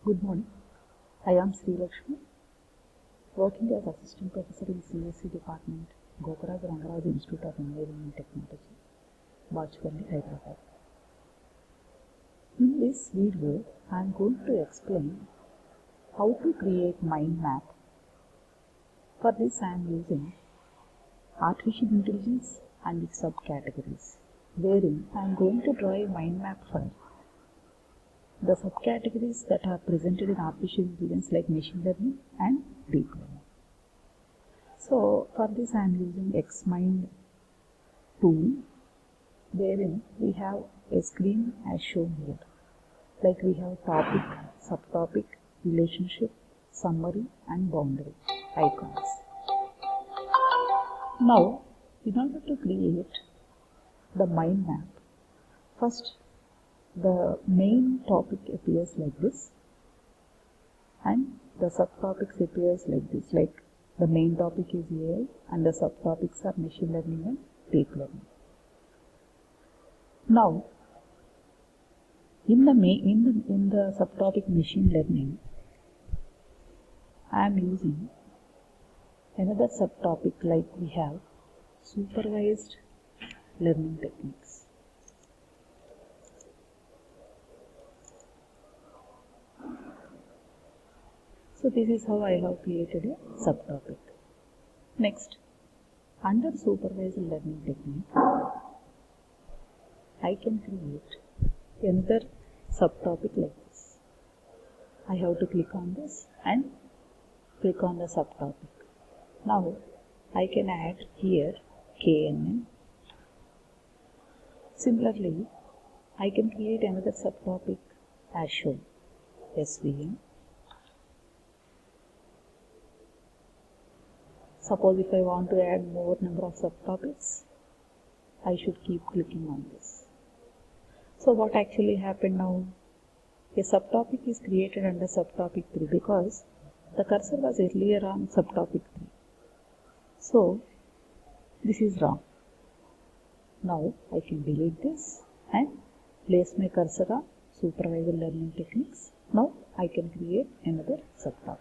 Good morning. I am Sri Lakshmi, working as Assistant Professor in CSC Department, Gopuraj Rangaraj Institute of Engineering and Technology, Bachpalli, Hyderabad. In this video, I am going to explain how to create mind map. For this, I am using Artificial Intelligence and its subcategories, wherein I am going to draw a mind map for the subcategories that are presented in artificial intelligence like machine learning and deep learning. So for this I am using XMind tool, wherein we have a screen as shown here. Like we have topic, subtopic, relationship, summary and boundary icons. Now in order to create the mind map, first the main topic appears like this and the subtopics appears like this, like the main topic is AI and the subtopics are machine learning and deep learning. Now in the subtopic machine learning, I am using another subtopic, like we have supervised learning techniques. So this is how I have created a subtopic. Next, under supervised learning technique, I can create another subtopic like this. I have to click on this and click on the subtopic. Now I can add here KNN. Similarly, I can create another subtopic as shown, SVM. Suppose if I want to add more number of subtopics, I should keep clicking on this. So what actually happened now? A subtopic is created under subtopic 3 because the cursor was earlier on subtopic 3. So this is wrong. Now I can delete this and place my cursor on supervised learning techniques. Now I can create another subtopic.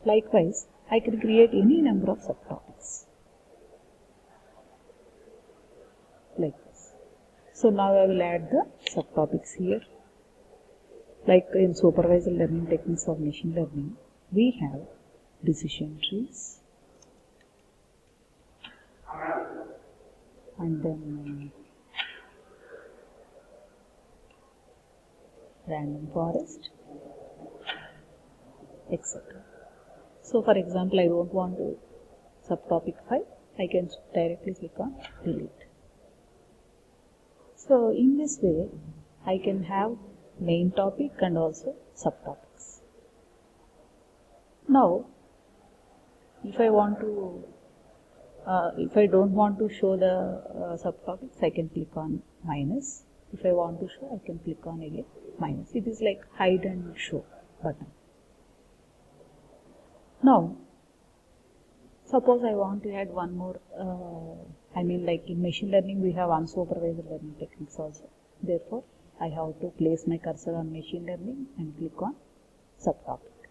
Likewise, I can create any number of subtopics like this. So now I will add the subtopics here. Like in supervised learning techniques of machine learning, we have decision trees and then random forest, etc. So for example, I don't want to subtopic 5, I can directly click on delete. So in this way, I can have main topic and also subtopics. Now, if I want to, if I don't want to show the subtopics, I can click on minus. If I want to show, I can click on again minus. It is like hide and show button. Now, suppose I want to add one more, like in machine learning we have unsupervised learning techniques also. Therefore, I have to place my cursor on machine learning and click on subtopic.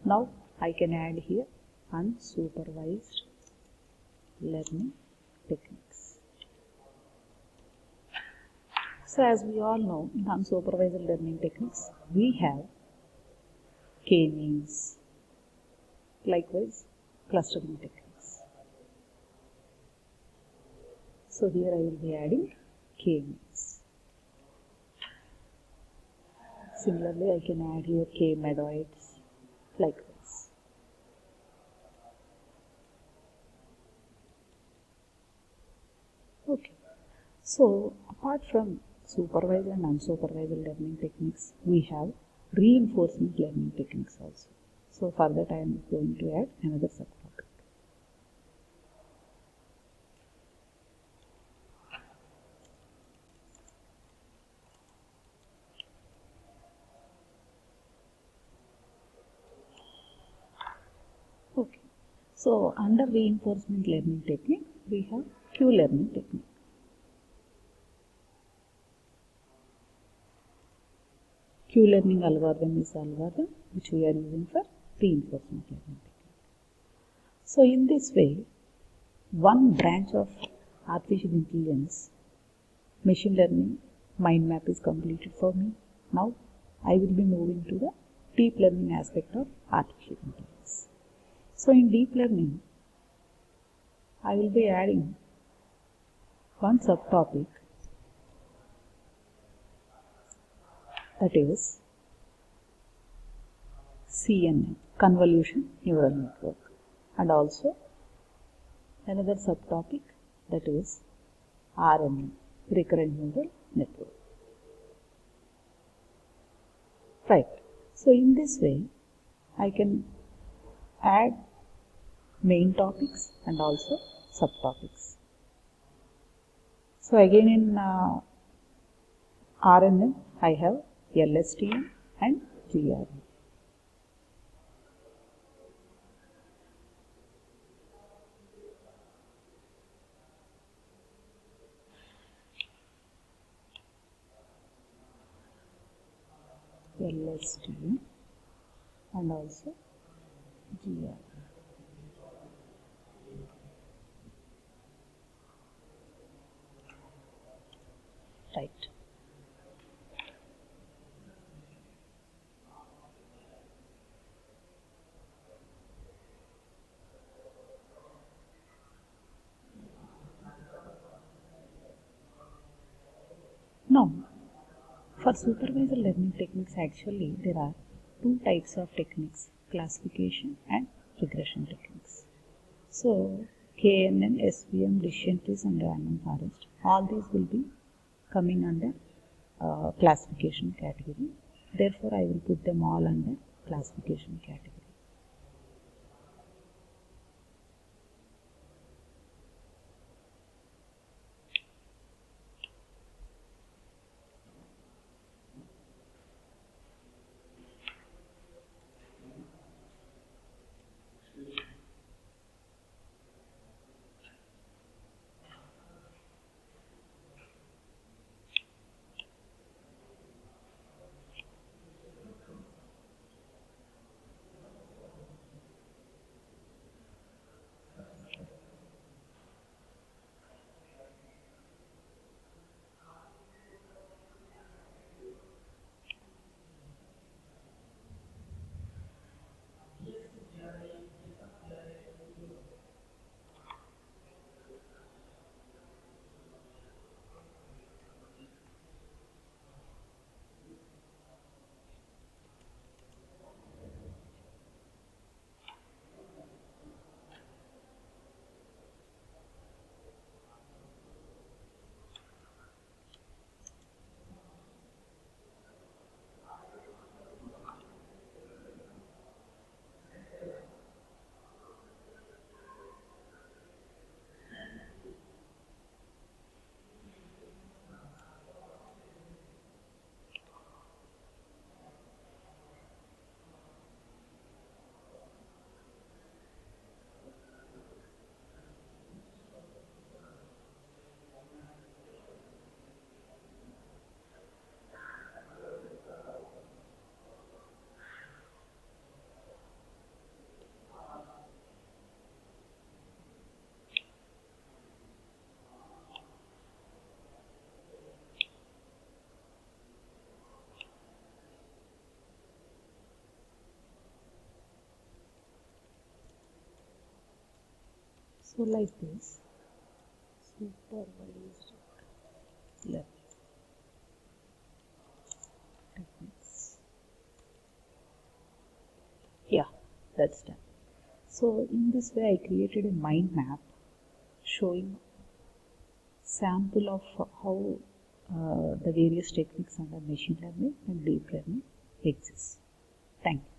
Now I can add here unsupervised learning techniques. So as we all know, in unsupervised learning techniques, we have K-means, likewise clustering techniques. So here I will be adding K-means. Similarly, I can add here K-medoids, like this. Okay. So apart from supervised and unsupervised learning techniques, we have reinforcement learning techniques also. So for that I am going to add another subtopic. Okay. So under reinforcement learning technique, we have Q-learning technique. Q-learning algorithm is the algorithm which we are using for reinforcement learning technique. So in this way, one branch of artificial intelligence, machine learning mind map is completed for me. Now I will be moving to the deep learning aspect of artificial intelligence. So in deep learning, I will be adding one subtopic, that is CNN, convolution neural network, and also another subtopic, that is RNN, recurrent neural network. Right. So in this way, I can add main topics and also subtopics. So again in RNN, I have LSTM and GRN. LSTM and also GRN. Right. Now, for supervised learning techniques, actually there are two types of techniques, classification and regression techniques. So KNN, SVM, decision trees and random forest, all these will be coming under classification category. Therefore, I will put them all under classification category. So like this, supervised learning techniques. Yeah, that's done. So in this way, I created a mind map showing sample of how the various techniques under machine learning and deep learning exist. Thank you.